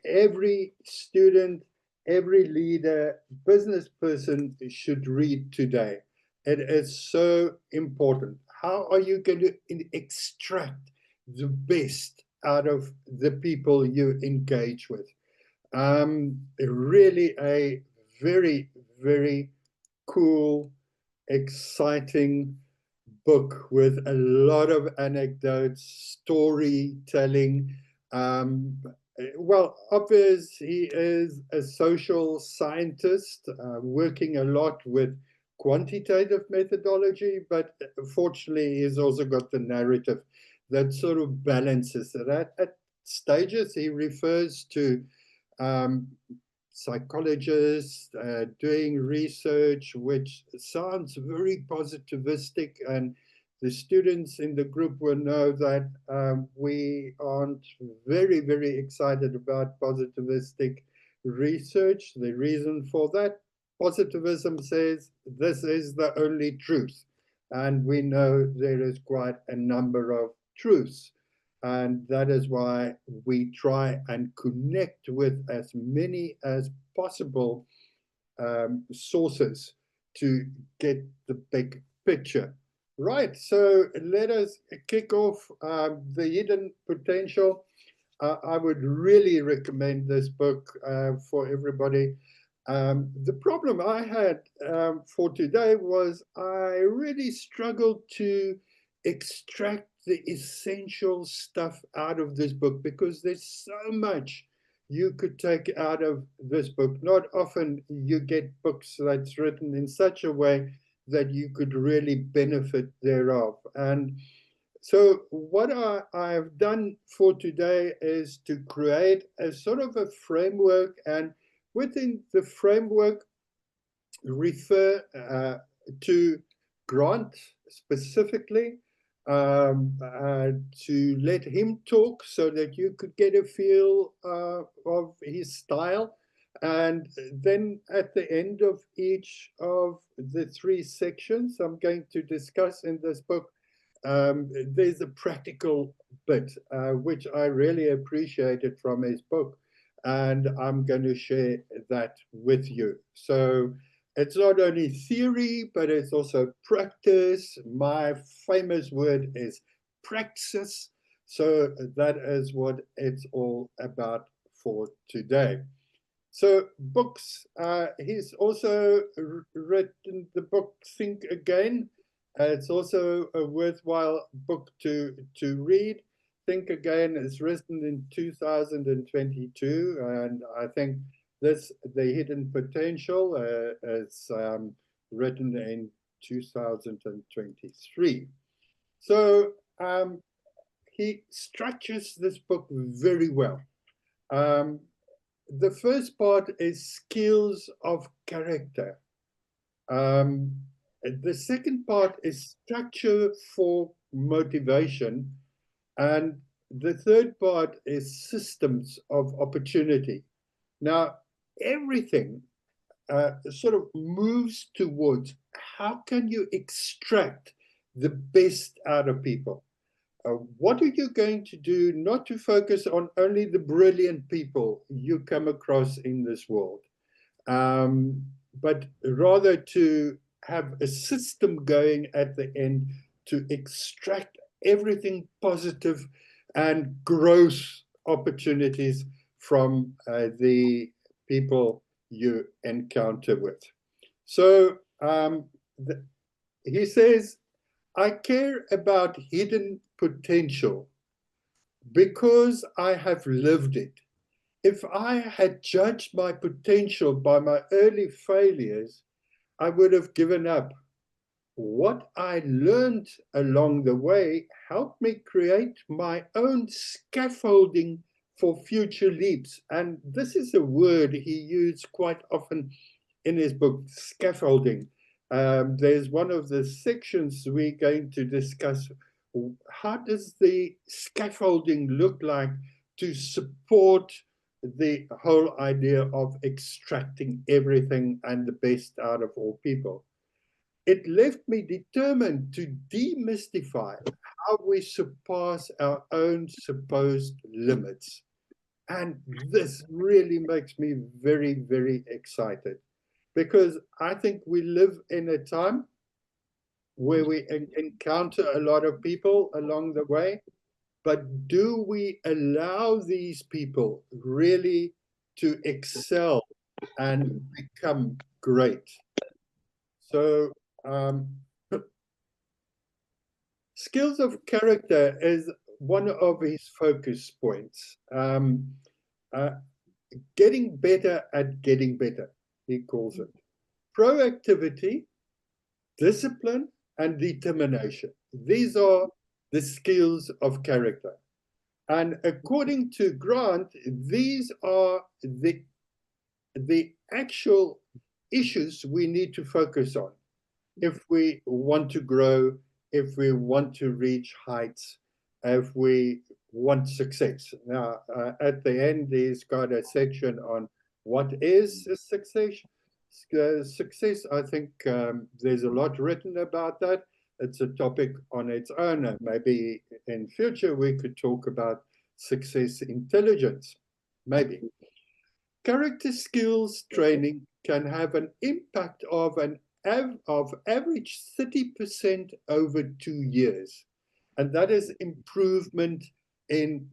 every student, every leader, business person should read today. It is so important. How are you going to extract the best out of the people you engage with? Really a very, very cool, exciting book with a lot of anecdotes, storytelling. Um, well, obvious he is a social scientist working a lot with quantitative methodology, but fortunately, he's also got the narrative that sort of balances it. At stages, he refers to um, psychologists doing research, which sounds very positivistic, and the students in the group will know that we aren't very, very excited about positivistic research. The reason for that, positivism says this is the only truth, and we know there is quite a number of truths. And that is why we try and connect with as many as possible sources to get the big picture. Right, so let us kick off the hidden potential. I would really recommend this book for everybody. The problem I had for today was I really struggled to extract the essential stuff out of this book because there's so much you could take out of this book. Not often you get books that's written in such a way that you could really benefit thereof. And so what I've done for today is to create a sort of a framework, and within the framework refer to Grant specifically, to let him talk so that you could get a feel of his style. And then at the end of each of the three sections I'm going to discuss in this book, there's a practical bit, which I really appreciated from his book. And I'm going to share that with you. So it's not only theory, but it's also practice. My famous word is praxis. So that is what it's all about for today. So books, he's also written the book Think Again. It's also a worthwhile book to read. Think Again is written in 2022, and I think this, The Hidden Potential, is written in 2023. So he structures this book very well. The first part is skills of character. The second part is structure for motivation. And the third part is systems of opportunity. Now, everything sort of moves towards how can you extract the best out of people? What are you going to do not to focus on only the brilliant people you come across in this world, but rather to have a system going at the end to extract everything positive and growth opportunities from the people you encounter with. So he says, I care about hidden potential because I have lived it. If I had judged my potential by my early failures, I would have given up. What I learned along the way helped me create my own scaffolding for future leaps. And this is a word he used quite often in his book, scaffolding. There's one of the sections we're going to discuss. How does the scaffolding look like to support the whole idea of extracting everything and the best out of all people? It left me determined to demystify how we surpass our own supposed limits. And this really makes me very, very excited, because I think we live in a time where we encounter a lot of people along the way, but do we allow these people really to excel and become great? So, skills of character is one of his focus points. Uh, Getting better at getting better, he calls it. Proactivity, discipline, and determination. These are the skills of character. And according to Grant, these are the actual issues we need to focus on if we want to grow, if we want to reach heights, if we want success. Now, at the end, he's got a section on what is a success. Success, I think there's a lot written about that. It's a topic on its own, and maybe in future we could talk about success intelligence, maybe. Character skills training can have an impact of average 30% over 2 years, and that is improvement in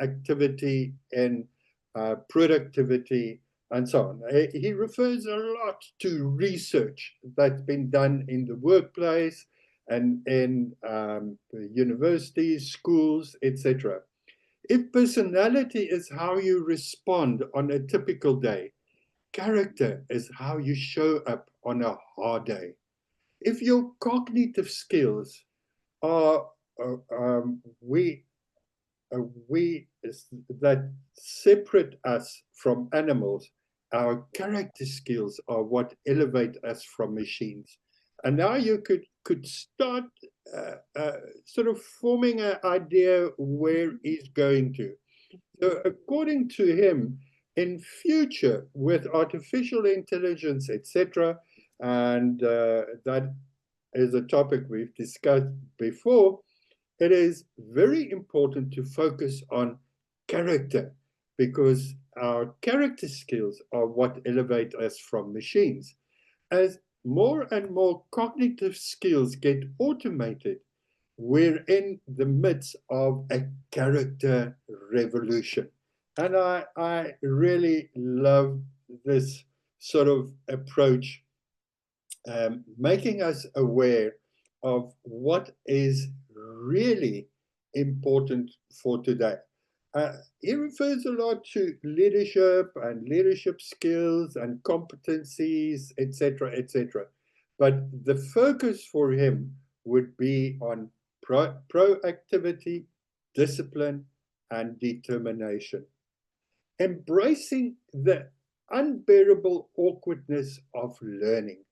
activity, in productivity, and so on. He refers a lot to research that's been done in the workplace and in universities, schools, etc. If personality is how you respond on a typical day, character is how you show up on a hard day. If your cognitive skills are we that separate us from animals, our character skills are what elevate us from machines. And now you could start sort of forming an idea where he's going to. So according to him, in future with artificial intelligence, etc., and that is a topic we've discussed before, it is very important to focus on character, because our character skills are what elevate us from machines. As more and more cognitive skills get automated, we're in the midst of a character revolution. And I really love this sort of approach, making us aware of what is really important for today. He refers a lot to leadership and leadership skills and competencies, etc., etc. But the focus for him would be on proactivity, discipline, and determination. Embracing the unbearable awkwardness of learning.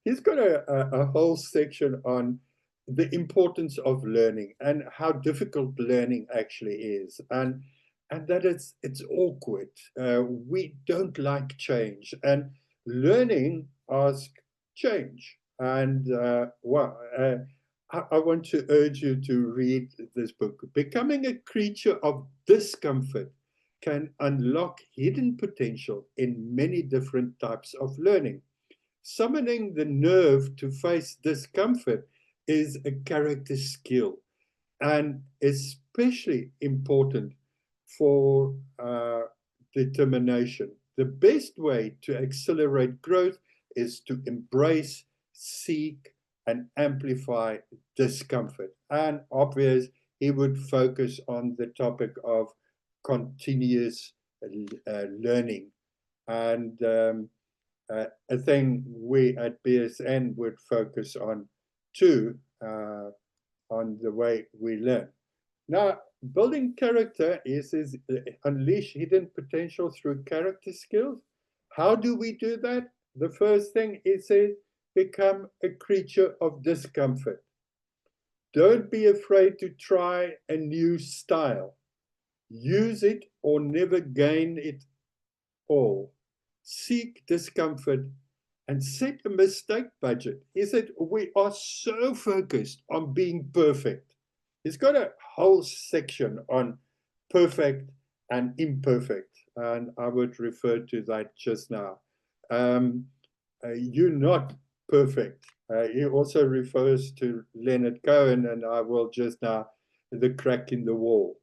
He's got a whole section on the importance of learning and how difficult learning actually is, and that it's awkward. We don't like change, and learning asks change. And I want to urge you to read this book. Becoming a creature of discomfort can unlock hidden potential in many different types of learning. Summoning the nerve to face discomfort is a character skill, and especially important for determination. The best way to accelerate growth is to embrace, seek, and amplify discomfort. And obvious, he would focus on the topic of continuous learning. And a thing we at BSN would focus on too, on the way we learn. Now, building character is unleash hidden potential through character skills. How do we do that? The first thing is become a creature of discomfort. Don't be afraid to try a new style. Use it or never gain it all. Seek discomfort and set a mistake budget. He said, we are so focused on being perfect. He's got a whole section on perfect and imperfect. And I would refer to that just now. Um, you're not perfect. He also refers to Leonard Cohen, and I will just now, the crack in the wall.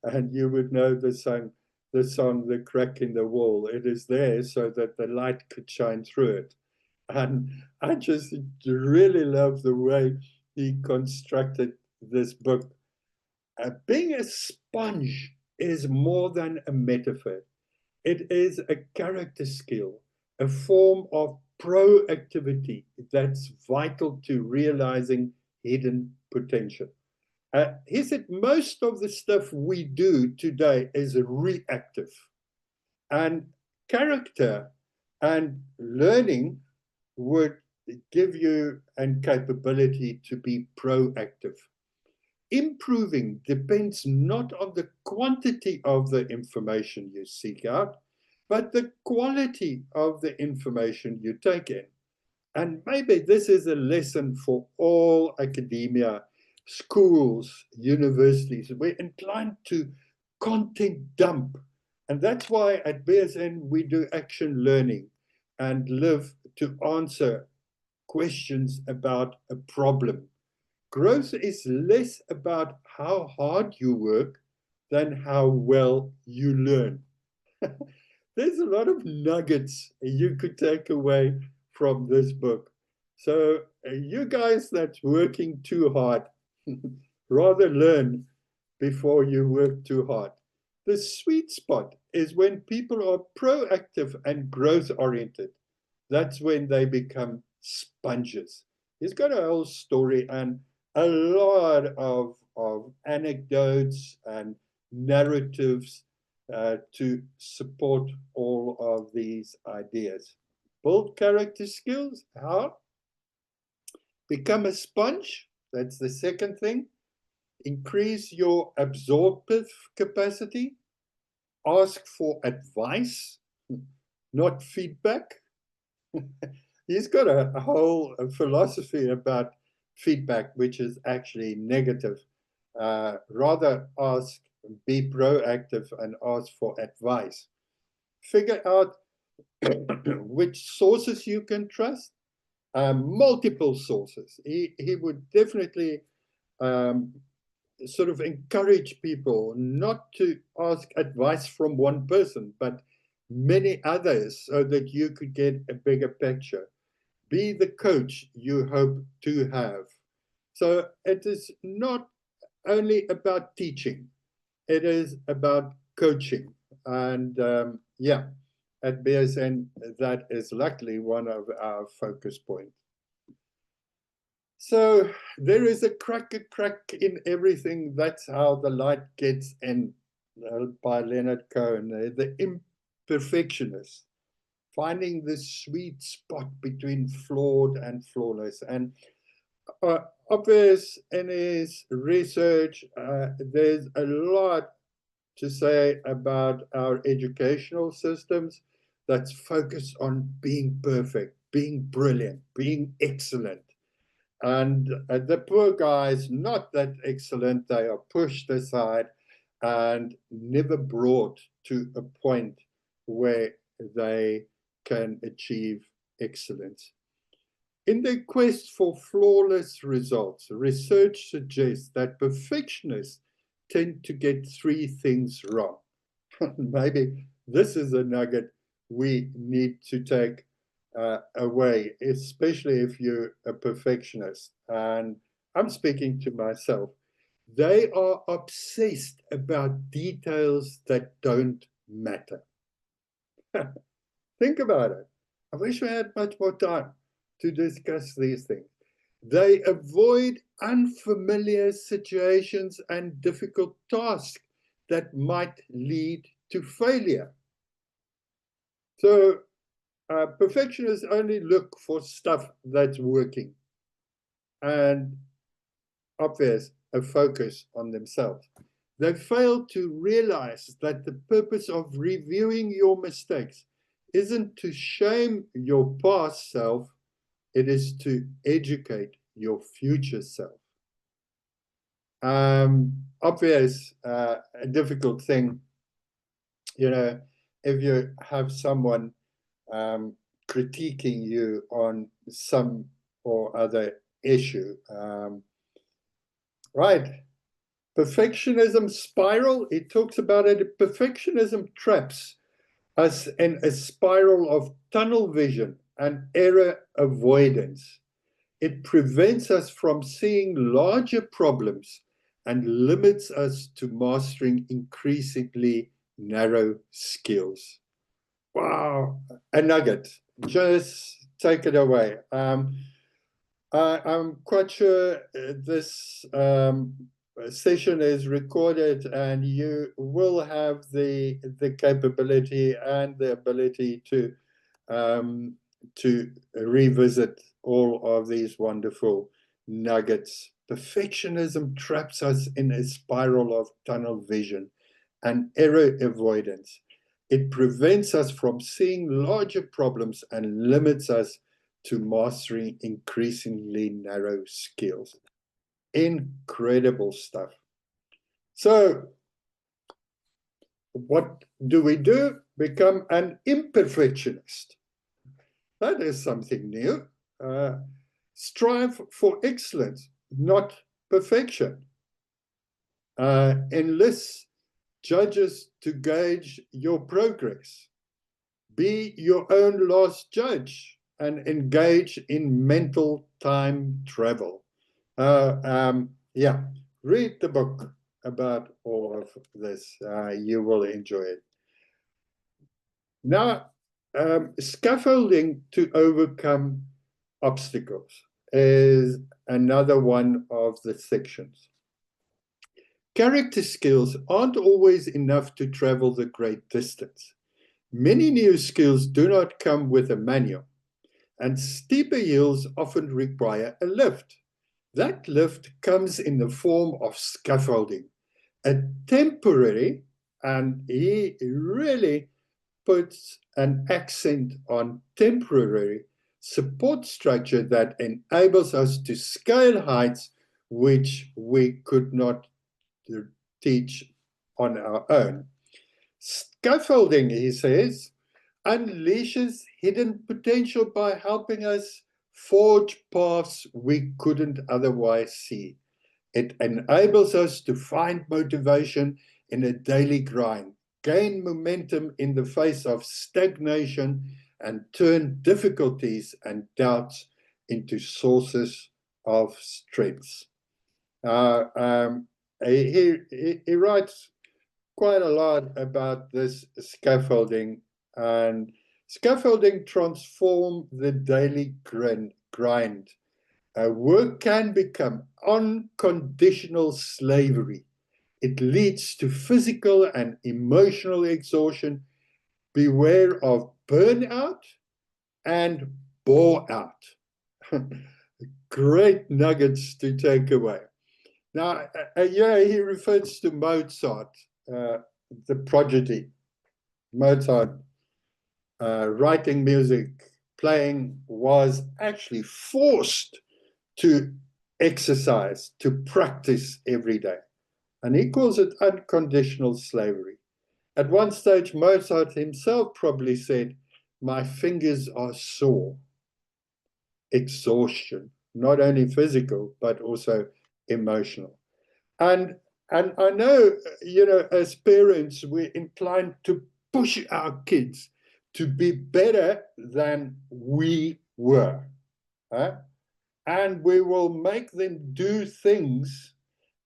And you would know the song, The Crack in the Wall. It is there so that the light could shine through it. And I just really love the way he constructed this book. Being a sponge is more than a metaphor. It is a character skill, a form of proactivity that's vital to realizing hidden potential. He said most of the stuff we do today is reactive, and character and learning would give you a capability to be proactive. Improving depends not on the quantity of the information you seek out, but the quality of the information you take in. And maybe this is a lesson for all academia, schools, universities. We're inclined to content dump. And that's why at BSN we do action learning and live to answer questions about a problem. Growth is less about how hard you work than how well you learn. There's a lot of nuggets you could take away from this book. So, you guys that's working too hard, rather learn before you work too hard. The sweet spot is when people are proactive and growth oriented. That's when they become sponges. He's got a whole story and a lot of anecdotes and narratives to support all of these ideas. Build character skills. How? Become a sponge. That's the second thing. Increase your absorptive capacity. Ask for advice, not feedback. He's got a whole philosophy about feedback, which is actually negative. Rather ask, be proactive and ask for advice. Figure out which sources you can trust, multiple sources. He would definitely sort of encourage people not to ask advice from one person, but many others so that you could get a bigger picture. Be the coach you hope to have. So it is not only about teaching, it is about coaching. And yeah, at BSN, that is luckily one of our focus points. So there is a crack in everything. That's how the light gets in, by Leonard Cohen, the imperfectionist, finding the sweet spot between flawed and flawless. And obvious in his research, there's a lot to say about our educational systems that's focused on being perfect, being brilliant, being excellent. And the poor guys, not that excellent, they are pushed aside and never brought to a point where they can achieve excellence. In the quest for flawless results, research suggests that perfectionists tend to get three things wrong. Maybe this is a nugget we need to take away, especially if you're a perfectionist. And I'm speaking to myself. They are obsessed about details that don't matter. Think about it. I wish we had much more time to discuss these things. They avoid unfamiliar situations and difficult tasks that might lead to failure. So perfectionists only look for stuff that's working and obvious, a focus on themselves. They fail to realize that the purpose of reviewing your mistakes isn't to shame your past self, it is to educate your future self. Obvious, a difficult thing You know, if you have someone critiquing you on some or other issue, right? Perfectionism spiral, it talks about it. Perfectionism traps us in a spiral of tunnel vision and error avoidance. It prevents us from seeing larger problems and limits us to mastering increasingly narrow skills. Wow, a nugget. Just take it away. I'm quite sure this session is recorded, and you will have the capability and the ability to revisit all of these wonderful nuggets. Perfectionism traps us in a spiral of tunnel vision and error avoidance. It prevents us from seeing larger problems and limits us to mastering increasingly narrow skills. Incredible stuff. So, what do we do? Become an imperfectionist. That is something new. Strive for excellence, not perfection. Enlist judges to gauge your progress. Be your own last judge and engage in mental time travel. Yeah, read the book about all of this. You will enjoy it. Now, scaffolding to overcome obstacles is another one of the sections. Character skills aren't always enough to travel the great distance. Many new skills do not come with a manual, and steeper hills often require a lift. That lift comes in the form of scaffolding, a temporary, and he really puts an accent on temporary support structure that enables us to scale heights which we could not teach on our own. Scaffolding, he says, unleashes hidden potential by helping us forge paths we couldn't otherwise see. It enables us to find motivation in a daily grind, gain momentum in the face of stagnation, and turn difficulties and doubts into sources of strengths. He writes quite a lot about this scaffolding, and scaffolding transform the daily grind. Work can become unconditional slavery. It leads to physical and emotional exhaustion. Beware of burnout and bore out. Great nuggets to take away. Now, yeah, he refers to Mozart, the prodigy. Mozart, writing music, playing, was actually forced to exercise, to practice every day. And he calls it unconditional slavery. At one stage, Mozart himself probably said, "My fingers are sore." Exhaustion, not only physical, but also emotional. And I know, as parents, we're inclined to push our kids to be better than we were. And we will make them do things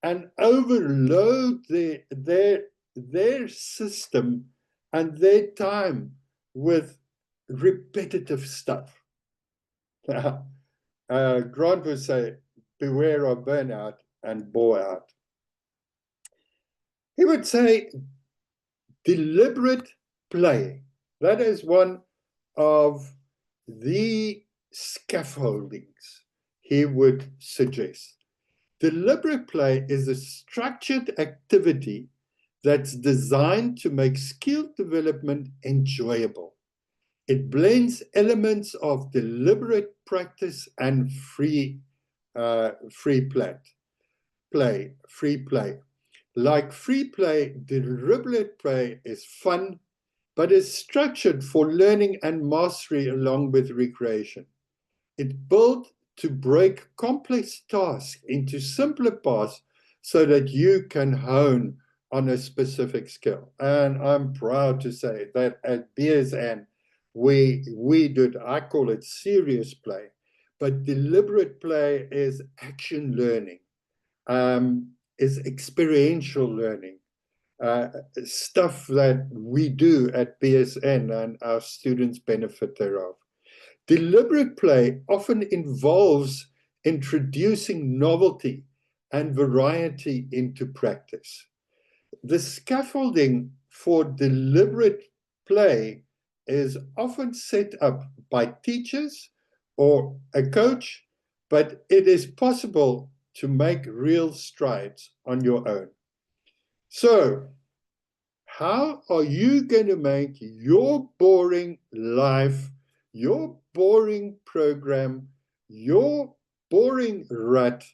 and overload their system and their time with repetitive stuff. Grant would say, beware of burnout and bore out. He would say deliberate play. That is one of the scaffoldings he would suggest. Deliberate play is a structured activity that's designed to make skill development enjoyable. It blends elements of deliberate practice and free play. Like free play, deliberate play is fun, but is structured for learning and mastery along with recreation. It's built to break complex tasks into simpler paths so that you can hone on a specific skill. And I'm proud to say that at BSN, we did, I call it serious play, but deliberate play is action learning, is experiential learning, stuff that we do at BSN and our students benefit thereof. Deliberate play often involves introducing novelty and variety into practice. The scaffolding for deliberate play is often set up by teachers or a coach, but it is possible to make real strides on your own. So, how are you going to make your boring life, your boring program, your boring rut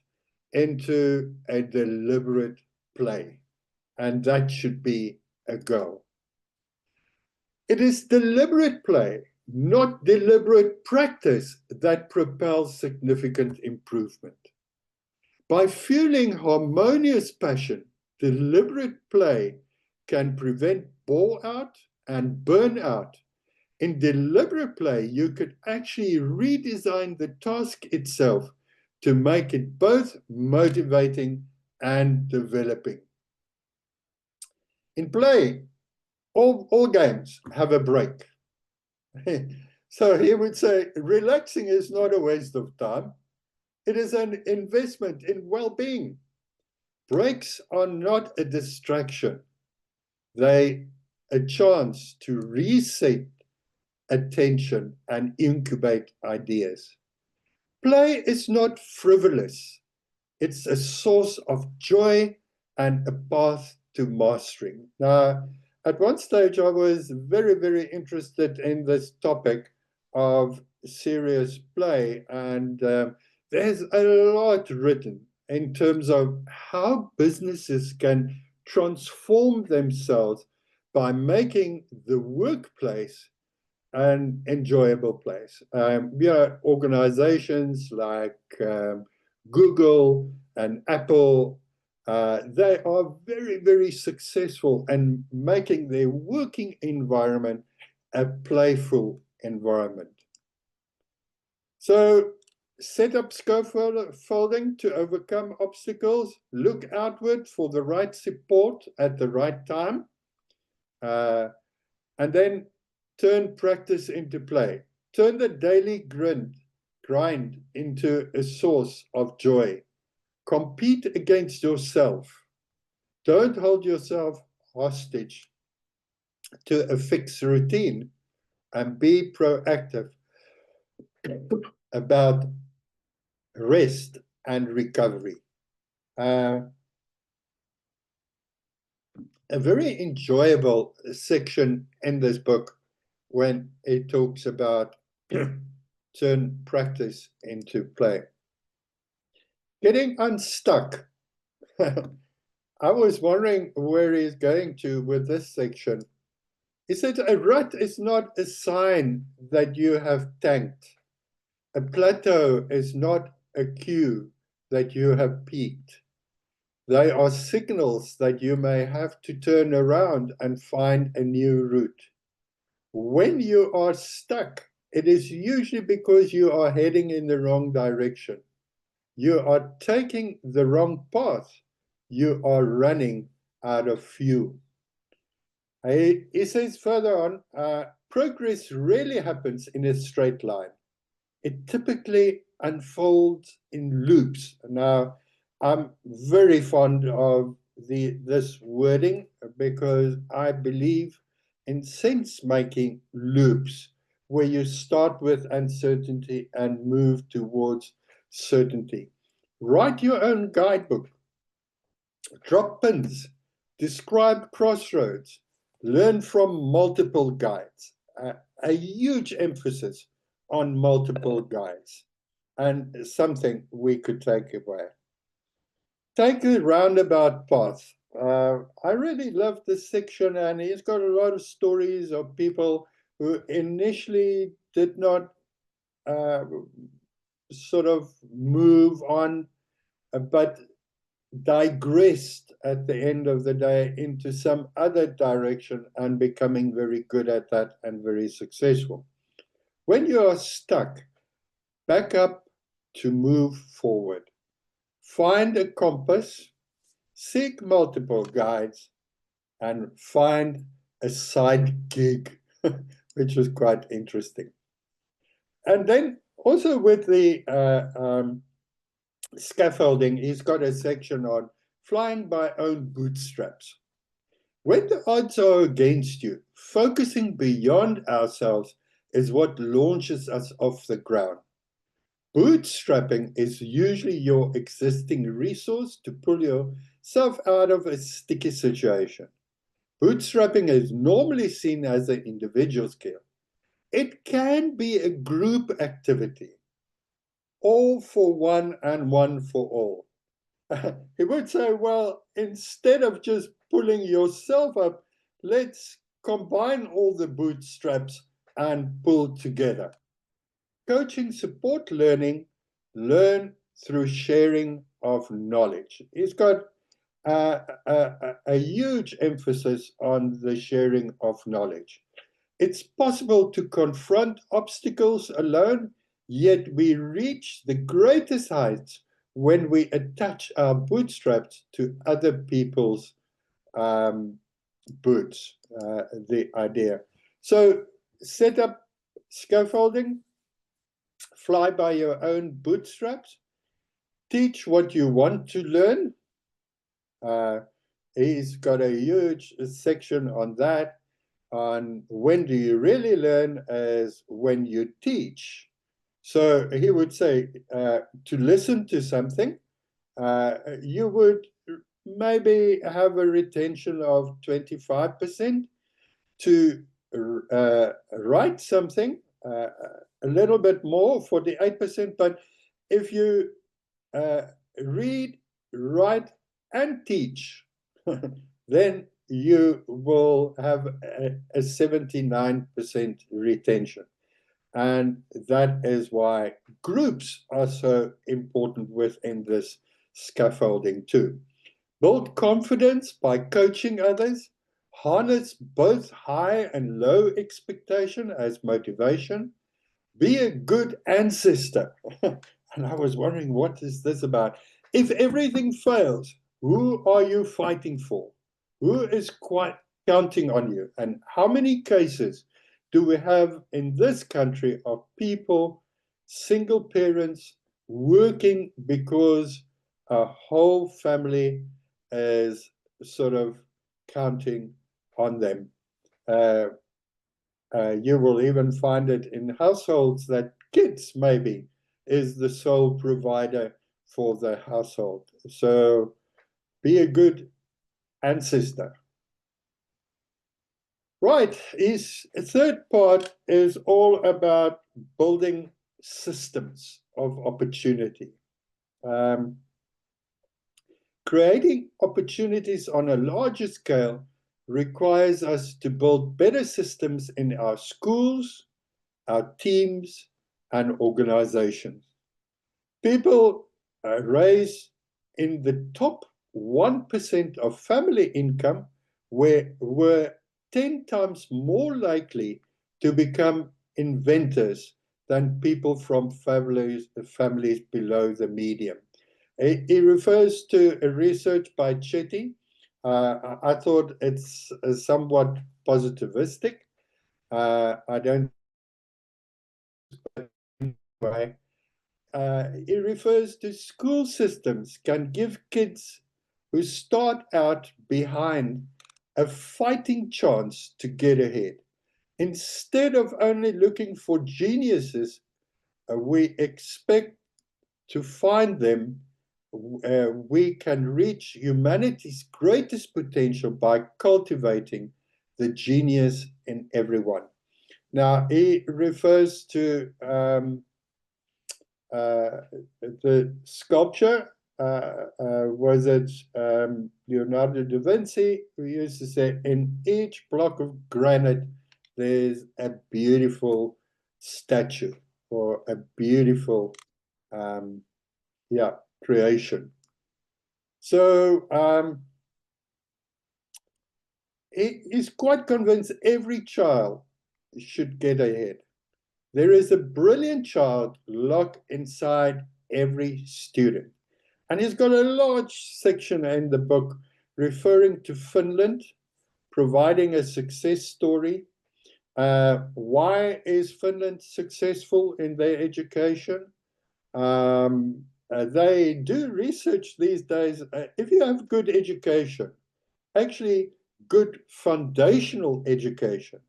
into a deliberate play? And that should be a goal. It is deliberate play, not deliberate practice, that propels significant improvement. By fueling harmonious passion, deliberate play can prevent bore-out and burnout. In deliberate play, you could actually redesign the task itself to make it both motivating and developing. In play, all games have a break. So he would say, relaxing is not a waste of time. It is an investment in well-being. Breaks are not a distraction. They're a chance to reset attention and incubate ideas. Play is not frivolous. It's a source of joy and a path to mastery. Now, at one stage, I was very, very interested in this topic of serious play, and there's a lot written in terms of how businesses can transform themselves by making the workplace an enjoyable place. Organizations like Google and Apple, they are very, very successful in making their working environment a playful environment. So set up scaffolding to overcome obstacles, look outward for the right support at the right time, and then turn practice into play. Turn the daily grind into a source of joy. Compete against yourself. Don't hold yourself hostage to a fixed routine, and be proactive about rest and recovery. A very enjoyable section in this book when it talks about turn practice into play. Getting unstuck. I was wondering where he's going to with this section. He said a rut is not a sign that you have tanked. A plateau is not a cue that you have peaked. They are signals that you may have to turn around and find a new route. When you are stuck, it is usually because you are heading in the wrong direction. You are taking the wrong path. You are running out of fuel. He says further on, progress rarely happens in a straight line. It typically unfolds in loops. Now, I'm very fond of this wording because I believe in sense-making loops, where you start with uncertainty and move towards certainty. Write your own guidebook. Drop pins. Describe crossroads. Learn from multiple guides. A huge emphasis on multiple guides, and something we could take away. Take a roundabout path I really love this section, and he's got a lot of stories of people who initially did not sort of move on, but digressed at the end of the day into some other direction and becoming very good at that and very successful. When you are stuck, back up to move forward. Find a compass, seek multiple guides, and find a side gig, which was quite interesting. And then also with the scaffolding, he's got a section on flying by own bootstraps. When the odds are against you, focusing beyond ourselves is what launches us off the ground. Bootstrapping is usually your existing resource to pull yourself out of a sticky situation. Bootstrapping is normally seen as an individual skill. It can be a group activity, all for one and one for all. He would say, well, instead of just pulling yourself up, let's combine all the bootstraps and pull together. Coaching support learning, learn through sharing of knowledge. He's got a huge emphasis on the sharing of knowledge. It's possible to confront obstacles alone, yet we reach the greatest heights when we attach our bootstraps to other people's boots, the idea. So set up scaffolding, fly by your own bootstraps, teach what you want to learn. He's got a huge section on that. On when do you really learn as when you teach. So he would say to listen to something, you would maybe have a retention of 25%. To write something, a little bit more, 48%. But if you read, write, and teach, then you will have a 79% retention. And that is why groups are so important within this scaffolding too. Build confidence by coaching others, harness both high and low expectation as motivation, be a good ancestor. And I was wondering, what is this about? If everything fails, who are you fighting for? Who is quite counting on you? And how many cases do we have in this country of people, single parents, working because a whole family is sort of counting on them? You will even find it in households that kids maybe is the sole provider for the household. So be a good ancestor. Right, his third part is all about building systems of opportunity. Creating opportunities on a larger scale requires us to build better systems in our schools, our teams, and organizations. People raised in the top 1% of family income were 10 times more likely to become inventors than people from families below the median. He refers to a research by Chetty. I thought it's somewhat positivistic. I don't. Anyway, it refers to school systems can give kids who start out behind a fighting chance to get ahead. Instead of only looking for geniuses, we expect to find them. We can reach humanity's greatest potential by cultivating the genius in everyone. Now, he refers to the sculpture was it Leonardo da Vinci, who used to say, in each block of granite, there's a beautiful statue or a beautiful, yeah, creation. So he's quite convinced every child should get ahead. There is a brilliant child locked inside every student. And he's got a large section in the book referring to Finland, providing a success story. Why is Finland successful in their education? They do research these days. If you have good education, actually good foundational education,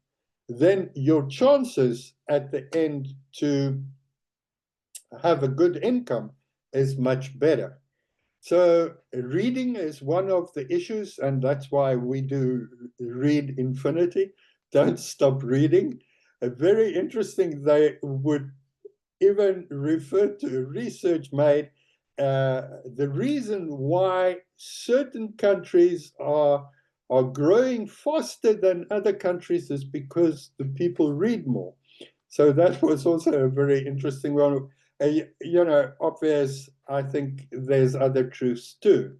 then your chances at the end to have a good income is much better. So reading is one of the issues, and that's why we do Read Infinity. Don't stop reading. Very interesting, they would even refer to research made. The reason why certain countries are growing faster than other countries is because the people read more. So that was also a very interesting one. You know, obvious, I think there's other truths too.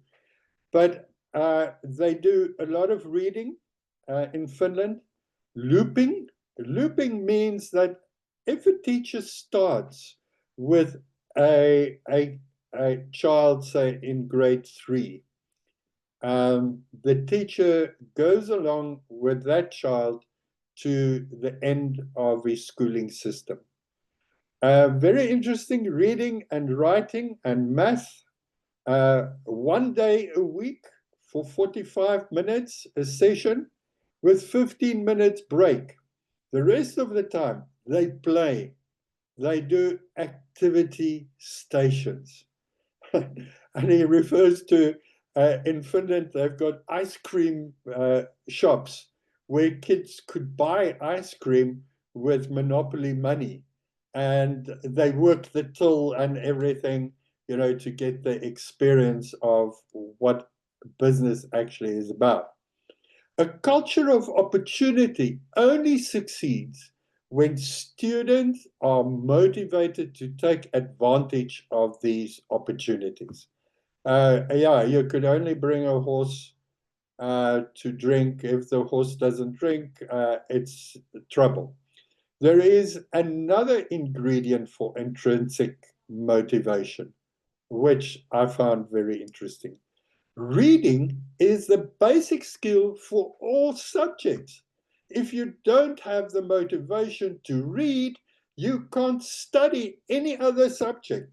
But they do a lot of reading in Finland. Looping. Looping means that if a teacher starts with a child, say, in grade 3, the teacher goes along with that child to the end of his schooling system. Very interesting reading and writing and math. 1 day a week for 45 minutes a session with 15 minutes break. The rest of the time they play. They do activity stations. And he refers to, in Finland, they've got ice cream shops where kids could buy ice cream with Monopoly money. And they work the till and everything, you know, to get the experience of what business actually is about. A culture of opportunity only succeeds when students are motivated to take advantage of these opportunities. Yeah, you could only bring a horse to drink. If the horse doesn't drink, it's trouble. There is another ingredient for intrinsic motivation, which I found very interesting. Reading is the basic skill for all subjects. If you don't have the motivation to read, you can't study any other subject.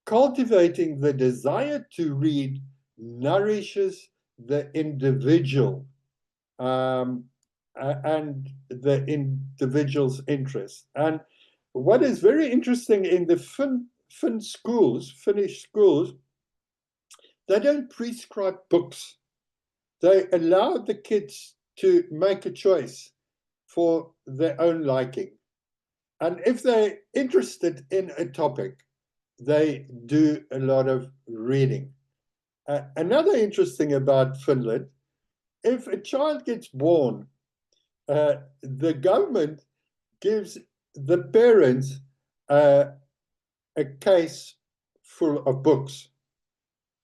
Cultivating the desire to read nourishes the individual and the individual's interest. And what is very interesting in the Finnish schools, they don't prescribe books. They allow the kids to make a choice for their own liking. And if they're interested in a topic, they do a lot of reading. Another interesting about Finland, if a child gets born, the government gives the parents a case full of books,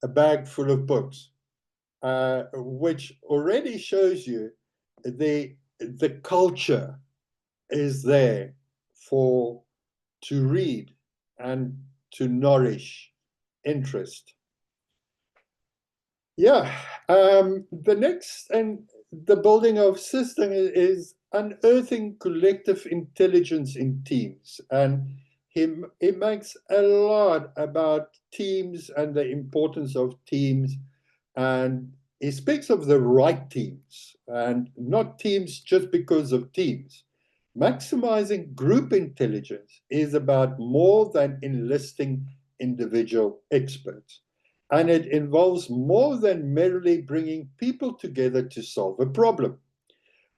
a bag full of books, which already shows you the culture is there for to read and to nourish interest. Yeah, the next and the building of system is unearthing collective intelligence in teams, and he makes a lot about teams and the importance of teams, and he speaks of the right teams and not teams just because of teams. Maximizing group intelligence is about more than enlisting individual experts. And it involves more than merely bringing people together to solve a problem.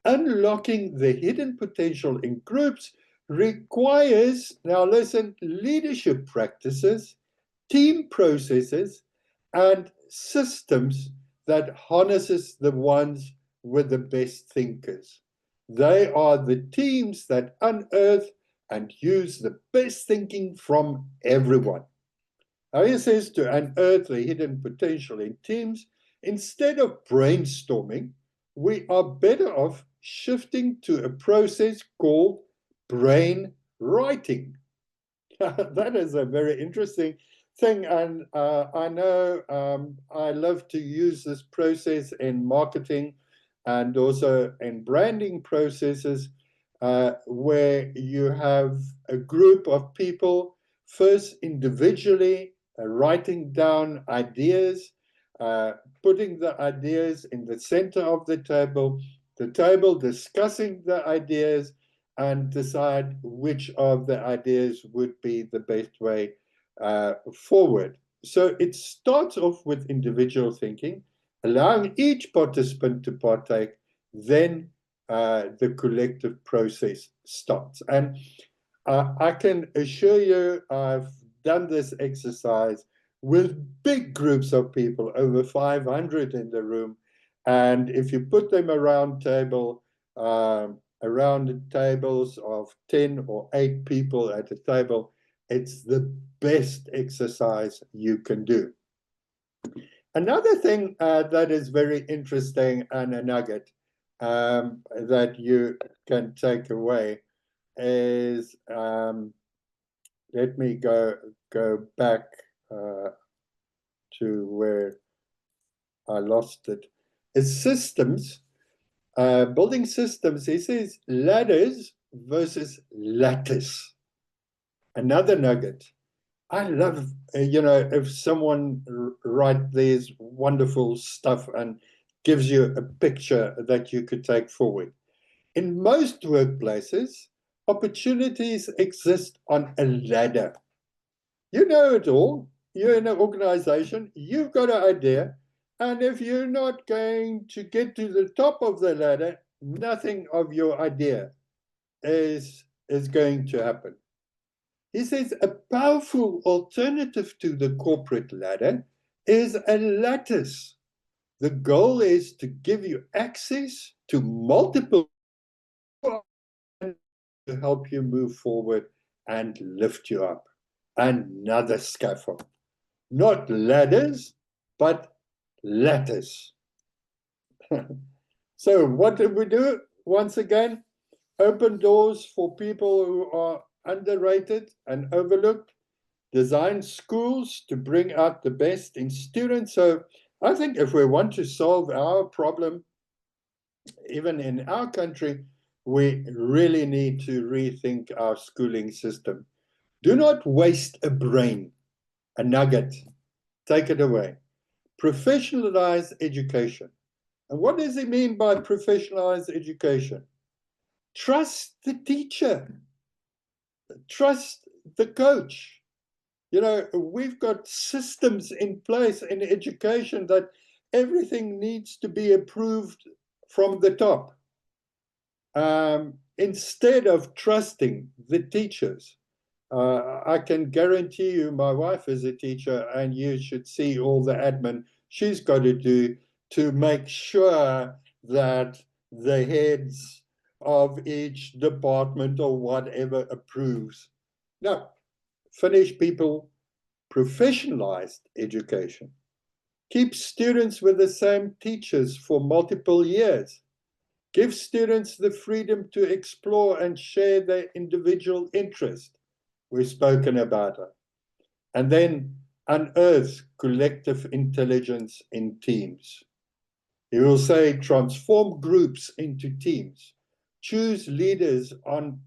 Unlocking the hidden potential in groups requires, now listen, leadership practices, team processes, and systems that harnesses the ones with the best thinkers. They are the teams that unearth and use the best thinking from everyone. Now he says to unearth the hidden potential in teams, instead of brainstorming, we are better off shifting to a process called brain writing. That is a very interesting thing, and I know I love to use this process in marketing and also in branding processes, where you have a group of people first individually writing down ideas, putting the ideas in the center of the table discussing the ideas, and decide which of the ideas would be the best way forward. So it starts off with individual thinking, allowing each participant to partake, then the collective process starts. And I can assure you, I've done this exercise with big groups of people, over 500 in the room. And if you put them around tables of 10 or 8 people at a table, it's the best exercise you can do. Another thing that is very interesting and a nugget that you can take away is, let me go back to where I lost it. It's systems. Building systems, he says ladders versus lattice. Another nugget. I love, if someone writes these wonderful stuff and gives you a picture that you could take forward. In most workplaces, opportunities exist on a ladder. You know it all. You're in an organization, you've got an idea, and if you're not going to get to the top of the ladder, nothing of your idea is going to happen. He says a powerful alternative to the corporate ladder is a lattice. The goal is to give you access to multiple to help you move forward and lift you up. Another scaffold. Not ladders, but lattice. So what did we do? Once again, open doors for people who are underrated and overlooked, design schools to bring out the best in students. So I think if we want to solve our problem, even in our country, we really need to rethink our schooling system. Do not waste a brain, a nugget. Take it away. Professionalize education. And what does he mean by professionalized education? Trust the teacher. Trust the coach. We've got systems in place in education that everything needs to be approved from the top. Instead of trusting the teachers, I can guarantee you, my wife is a teacher, and you should see all the admin she's got to do to make sure that the heads of each department or whatever approves. No, Finnish people professionalized education. Keep students with the same teachers for multiple years. Give students the freedom to explore and share their individual interest. We've spoken about it. And then unearth collective intelligence in teams. He will say transform groups into teams. Choose leaders on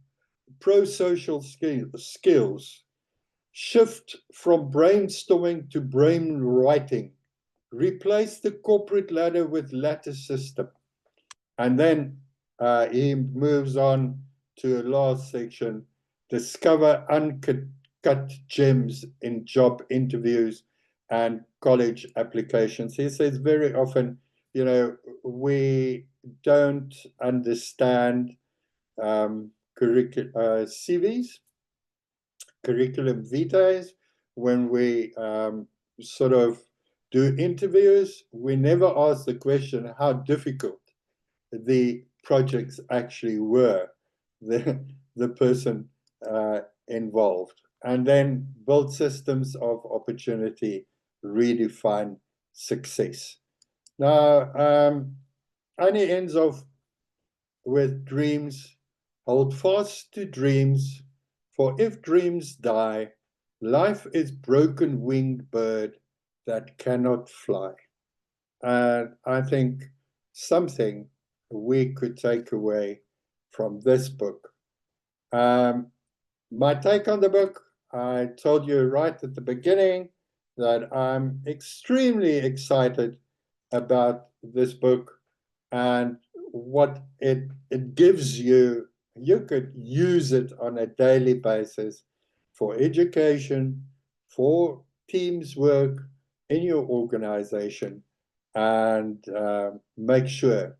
pro-social skills. Shift from brainstorming to brain writing. Replace the corporate ladder with lattice system. And then he moves on to a last section, discover uncut gems in job interviews and college applications. He says very often, we don't understand CVs, curriculum vitae, when we sort of do interviews. We never ask the question how difficult the projects actually were, the person involved. And then build systems of opportunity, redefine success. Now, only ends off with dreams. Hold fast to dreams, for if dreams die, life is broken winged bird that cannot fly. And I think something we could take away from this book. My take on the book, I told you right at the beginning that I'm extremely excited about this book and what it gives you. You could use it on a daily basis for education, for teams work in your organization, and make sure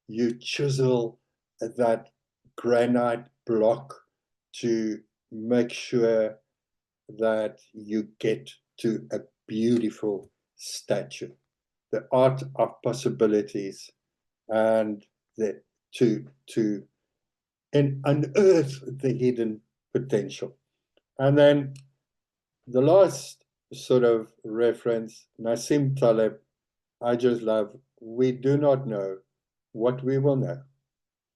you chisel that granite block to make sure that you get to a beautiful statue, the art of possibilities, and to unearth the hidden potential. And then the last sort of reference, Nassim Taleb, I just love, we do not know what we will know.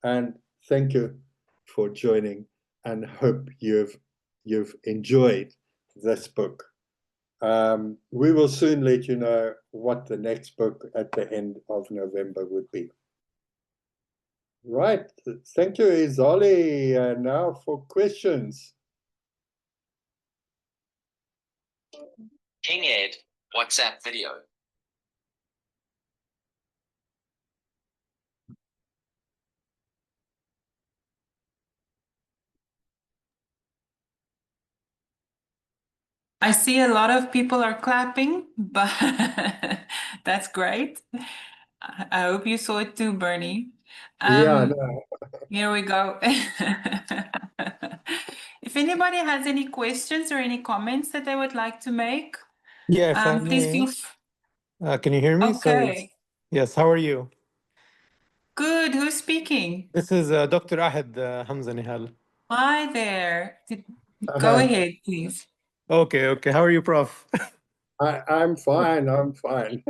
And thank you for joining, and hope you've enjoyed this book. We will soon let you know what the next book at the end of November would be. Right. Thank you, Izali. Now for questions. King Ed, WhatsApp video. I see a lot of people are clapping, but that's great. I hope you saw it too, Bernie. Yeah, no. Here we go. If anybody has any questions or any comments that they would like to make, Yeah, if I please may. feel. Can you hear me? Sorry. Okay, Yes, how are you? good. Who's speaking? This is Dr. Ahad Hamza Nihal. Hi there. Go ahead, please. Okay. How are you, Prof? I'm fine. I'm fine.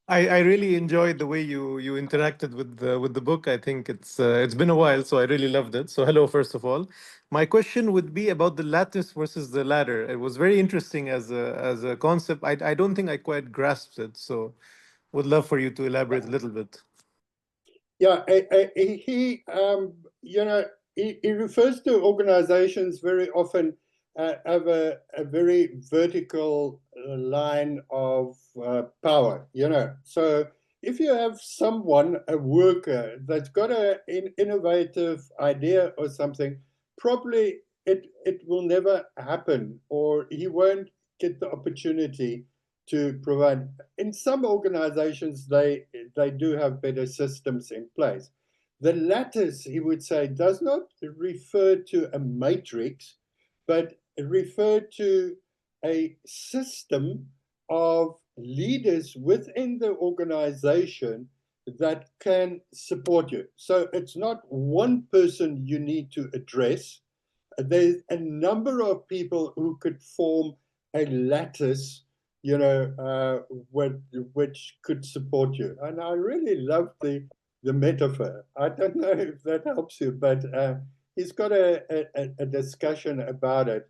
I really enjoyed the way you interacted with the book. I think it's been a while, so I really loved it. So hello, first of all. My question would be about the lattice versus the ladder. It was very interesting as a concept. I don't think I quite grasped it, so would love for you to elaborate a little bit. Yeah, he he refers to organizations very often have a very vertical line of power, So if you have someone, a worker, that's got an innovative idea or something, probably it will never happen, or he won't get the opportunity to provide. In some organizations, they do have better systems in place. The lattice, he would say, does not refer to a matrix, but refer to a system of leaders within the organization that can support you. So it's not one person you need to address. There's a number of people who could form a lattice, which could support you. And I really love the metaphor. I don't know if that helps you, but he's got a discussion about it.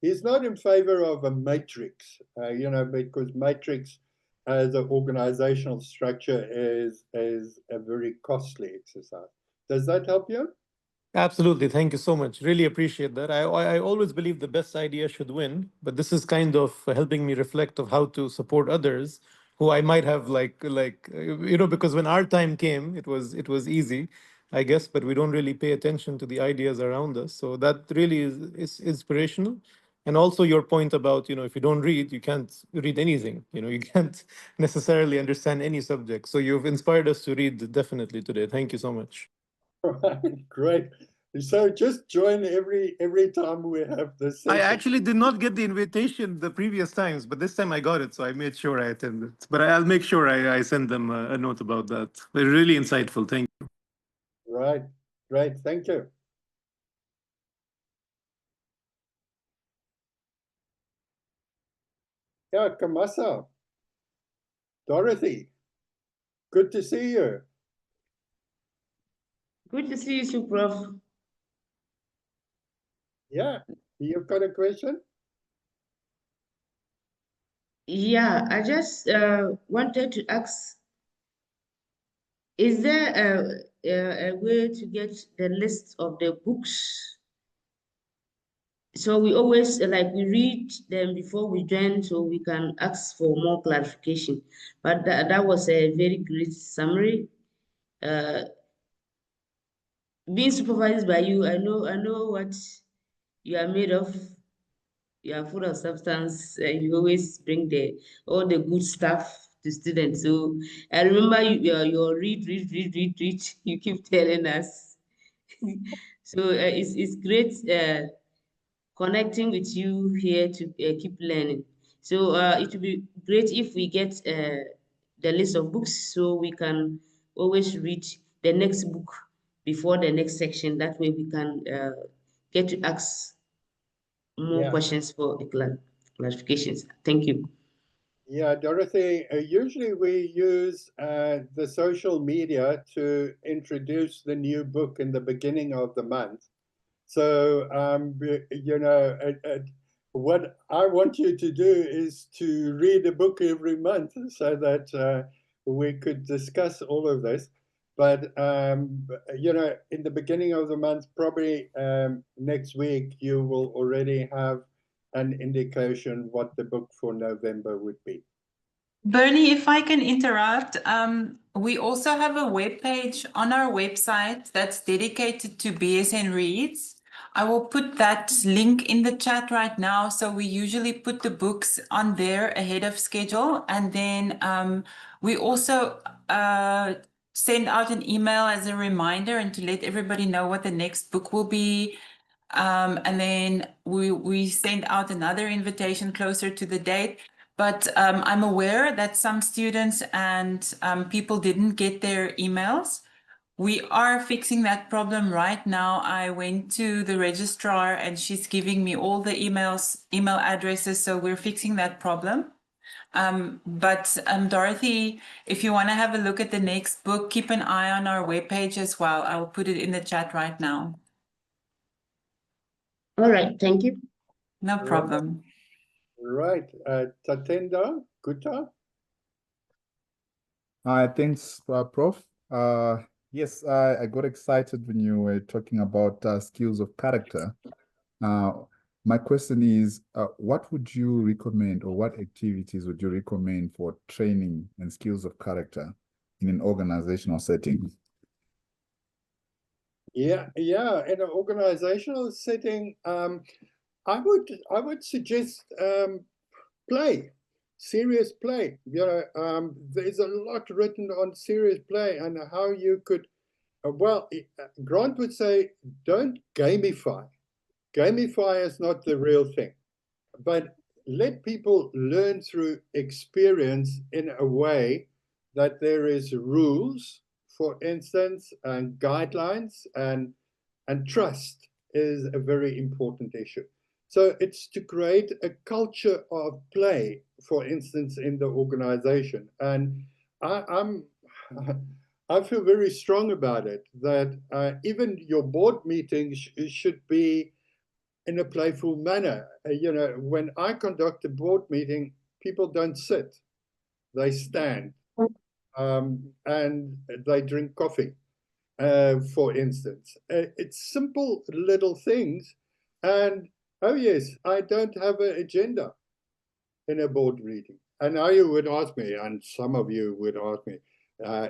He's not in favor of a matrix, because matrix as an organizational structure is a very costly exercise. Does that help you? Absolutely. Thank you so much. Really appreciate that. I always believe the best idea should win, but this is kind of helping me reflect of how to support others who I might have because when our time came, it was easy, I guess, but we don't really pay attention to the ideas around us. So that really is inspirational. And also your point about, if you don't read, you can't read anything. You can't necessarily understand any subject. So you've inspired us to read definitely today. Thank you so much. Right, great. So just join every time we have this I session. actually did not get the invitation the previous times, but this time I got it, so I made sure I attended. But I'll make sure I send them a note about that. They're really insightful. Thank you. Right, great, thank you. Yeah, Kamasa, Dorothy, good to see you. Good to see you too, Prof. Yeah, you've got a question? Yeah, I just wanted to ask, is there a way to get the list of the books? So we always, like, we read them before we join so we can ask for more clarification. But that was a very great summary. Being supervised by you, I know what you are made of. You are full of substance. You always bring all the good stuff to students. So I remember your read. You keep telling us. So it's great connecting with you here to keep learning. So it would be great if we get the list of books so we can always read the next book before the next section. That way we can get to ask more Yeah. questions for clarifications. Thank you. Yeah, Dorothy, usually we use the social media to introduce the new book in the beginning of the month. So, you know, what I want you to do is to read a book every month so that we could discuss all of this. But, you know, in the beginning of the month, probably next week, you will already have an indication what the book for November would be. Bernie, if I can interrupt, we also have a web page on our website that's dedicated to BSN Reads. I will put that link in the chat right now. So we usually put the books on there ahead of schedule. And then we also send out an email as a reminder and to let everybody know what the next book will be. And then we send out another invitation closer to the date. But I'm aware that some students and people didn't get their emails. We are fixing that problem right now. I went to the registrar and she's giving me all the email addresses. So we're fixing that problem. But Dorothy, if you want to have a look at the next book, keep an eye on our webpage as well. I will put it in the chat right now. All right, thank you. No problem. Right, Tatenda Gutta. Thanks, Prof. Yes, I got excited when you were talking about skills of character. My question is, what would you recommend or what activities would you recommend for training and skills of character in an organizational setting? Yeah, in an organizational setting, I would suggest play, serious play. You know, there's a lot written on serious play and how you could. Well, Grant would say, don't gamify. Gamify is not the real thing, but let people learn through experience in a way that there is rules, for instance, and guidelines, and trust is a very important issue. So it's to create a culture of play, for instance, in the organization. And I feel very strong about it, that even your board meetings should be in a playful manner. You know, when I conduct a board meeting, people don't sit, they stand, and they drink coffee, for instance. It's simple little things. And, oh yes, I don't have an agenda in a board meeting. And now you would ask me, and some of you would ask me,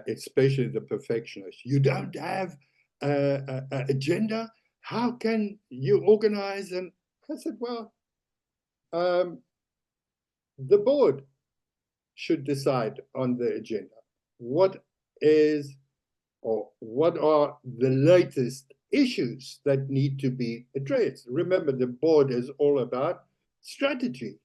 especially the perfectionists, you don't have an agenda? How can you organize? And I said, well, the board should decide on the agenda. What is, or what are the latest issues that need to be addressed. Remember, the board is all about strategy.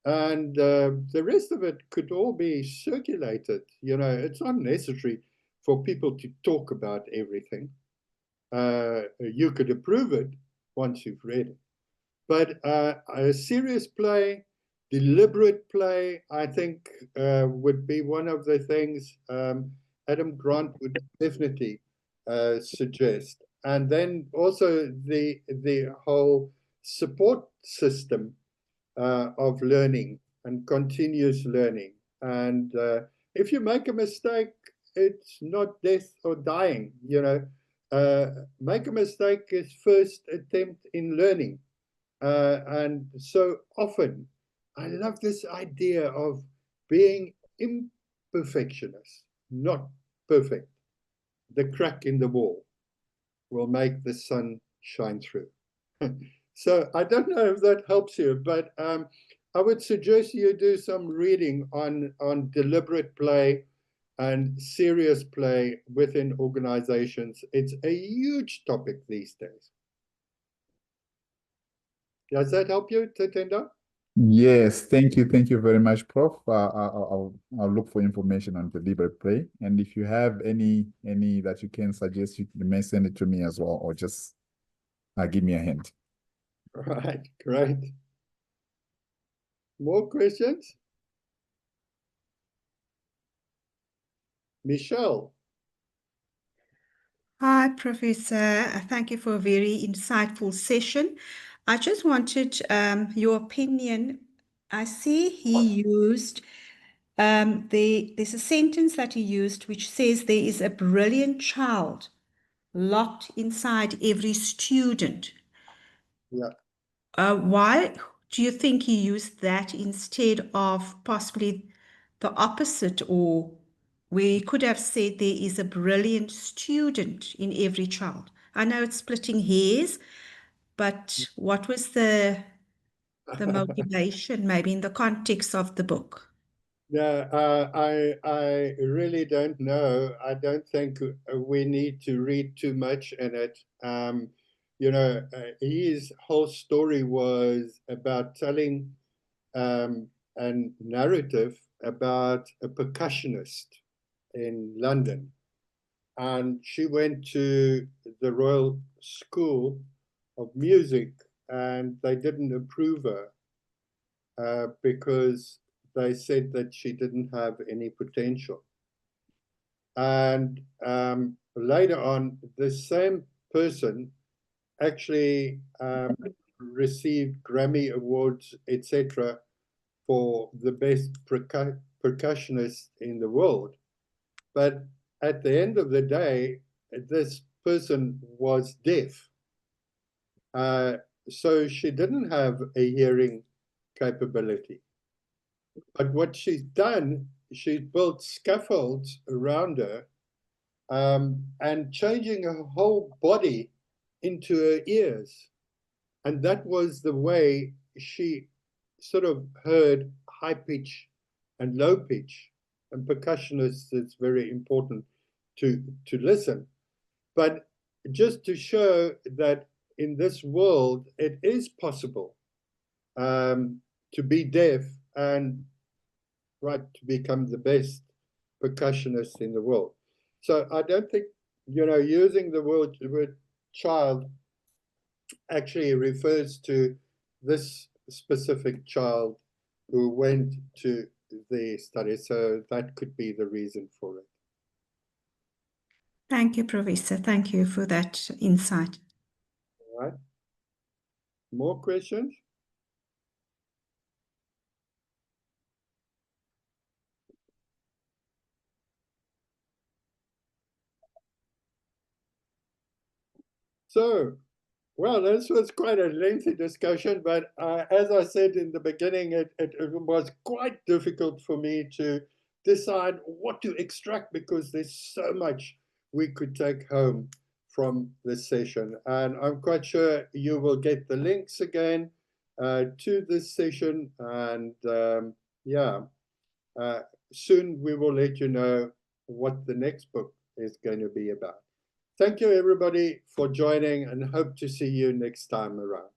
And the rest of it could all be circulated. You know, it's not necessary for people to talk about everything. You could approve it once you've read it. But a serious play, deliberate play, I think would be one of the things Adam Grant would definitely suggest. And then also the whole support system of learning and continuous learning. And if you make a mistake, it's not death or dying, you know. Make a mistake is first attempt in learning. And so often, I love this idea of being imperfectionist, not perfect. The crack in the wall will make the sun shine through. So I don't know if that helps you, but I would suggest you do some reading on deliberate play and serious play within organizations. It's a huge topic these days. Does that help you, Tatenda? Yes, thank you. Thank you very much, Prof. I'll look for information on deliberate play. And if you have any that you can suggest, you may send it to me as well, or just give me a hint. All right, great. More questions? Michelle. Hi, Professor. Thank you for a very insightful session. I just wanted your opinion. I see he used, there's a sentence that he used which says there is a brilliant child locked inside every student. Yeah. Why do you think he used that instead of possibly the opposite, or where he could have said there is a brilliant student in every child? I know it's splitting hairs, but what was the motivation, maybe in the context of the book? Yeah, I really don't know. I don't think we need to read too much in it. You know, his whole story was about telling a narrative about a percussionist in London. And she went to the Royal School of Music, and they didn't approve her because they said that she didn't have any potential. And later on, the same person actually received Grammy Awards, etc., for the best percussionist in the world. But at the end of the day, this person was deaf. So she didn't have a hearing capability. But what she's done, she's built scaffolds around her and changing her whole body into her ears. And that was the way she sort of heard high pitch and low pitch. And percussionists, it's very important to listen. But just to show that in this world, it is possible to be deaf and to become the best percussionist in the world. So I don't think, you know, using the word child actually refers to this specific child who went to the study. So that could be the reason for it. Thank you, Professor. Thank you for that insight. All right. More questions? So, well, this was quite a lengthy discussion, but as I said in the beginning, it was quite difficult for me to decide what to extract because there's so much we could take home from this session. And I'm quite sure you will get the links again to this session. And soon we will let you know what the next book is going to be about. Thank you, everybody, for joining, and hope to see you next time around.